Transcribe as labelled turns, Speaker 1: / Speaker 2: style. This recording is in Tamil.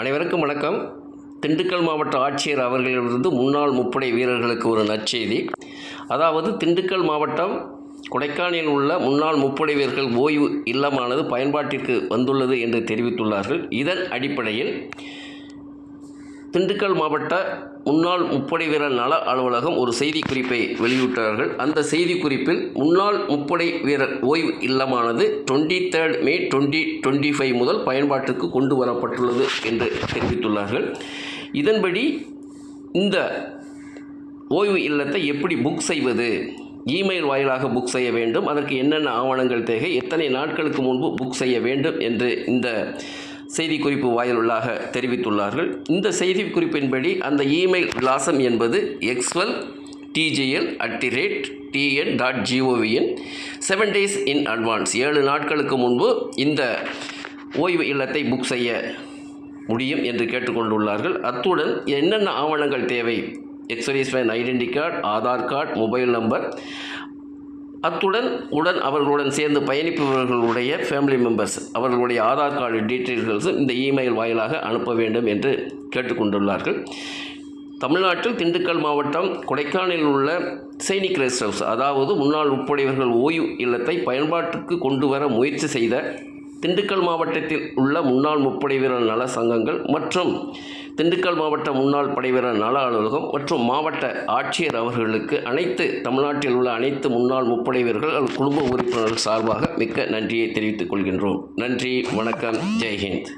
Speaker 1: அனைவருக்கும் வணக்கம். திண்டுக்கல் மாவட்ட ஆட்சியர் அவர்களிலிருந்து முன்னாள் முப்படை வீரர்களுக்கு ஒரு நற்செய்தி. அதாவது திண்டுக்கல் மாவட்டம் கொடைக்கானலில் உள்ள முன்னாள் முப்படை வீரர்கள் ஓய்வு இல்லமானது பயன்பாட்டிற்கு வந்துள்ளது என்று தெரிவித்துள்ளார்கள். இதன் அடிப்படையில் திண்டுக்கல் மாவட்ட முன்னாள் முப்படை வீரர் நல அலுவலகம் ஒரு செய்திக்குறிப்பை வெளியிட்டார்கள். அந்த செய்திக்குறிப்பில் முன்னாள் முப்படை வீரர் ஓய்வு இல்லமானது 23 மே 2025 முதல் பயன்பாட்டுக்கு கொண்டு வரப்பட்டுள்ளது என்று தெரிவித்துள்ளார்கள். இதன்படி இந்த ஓய்வு இல்லத்தை எப்படி புக் செய்வது, இமெயில் வாயிலாக புக் செய்ய வேண்டும், அதற்கு என்னென்ன ஆவணங்கள் தேவை, எத்தனை நாட்களுக்கு முன்பு புக் செய்ய வேண்டும் என்று இந்த செய்திக்குறிப்பு வாயிலாக தெரிவித்துள்ளார்கள். இந்த செய்திக்குறிப்பின்படி அந்த இமெயில் விலாசம் என்பது xwell@tn.gov 7 days in advance 7 நாட்களுக்கு முன்பு இந்த ஓய்வு இல்லத்தை புக் செய்ய முடியும் என்று கேட்டுக்கொண்டுள்ளார்கள். அத்துடன் என்னென்ன ஆவணங்கள் தேவை, experience identity card, Aadhaar card, mobile number, அத்துடன் அவர்களுடன் சேர்ந்து பயணிப்பவர்களுடைய ஃபேமிலி மெம்பர்ஸ் அவர்களுடைய ஆதார் கார்டு டீட்டெயில்ஸும் இந்த இமெயில் வாயிலாக அனுப்ப வேண்டும் என்று கேட்டுக்கொண்டுள்ளார்கள். தமிழ்நாட்டில் திண்டுக்கல் மாவட்டம் கொடைக்கானலில் உள்ள சைனிக் ரெஸ்ட் ஹவுஸ், அதாவது முன்னாள் முப்படைவர்கள் ஓய்வு இல்லத்தை பயன்பாட்டுக்கு கொண்டு வர முயற்சி செய்த திண்டுக்கல் மாவட்டத்தில் உள்ள முன்னாள் முப்படை வீரர் நல சங்கங்கள் மற்றும் திண்டுக்கல் மாவட்ட முன்னாள் படைவீரர் நல அலுவலகம் மற்றும் மாவட்ட ஆட்சியர் அவர்களுக்கு தமிழ்நாட்டில் உள்ள அனைத்து முன்னாள் முப்படை வீரர்கள் குடும்ப உறுப்பினர்கள் சார்பாக மிக்க நன்றியை தெரிவித்துக் கொள்கின்றோம். நன்றி, வணக்கம், ஜெய்ஹிந்த்.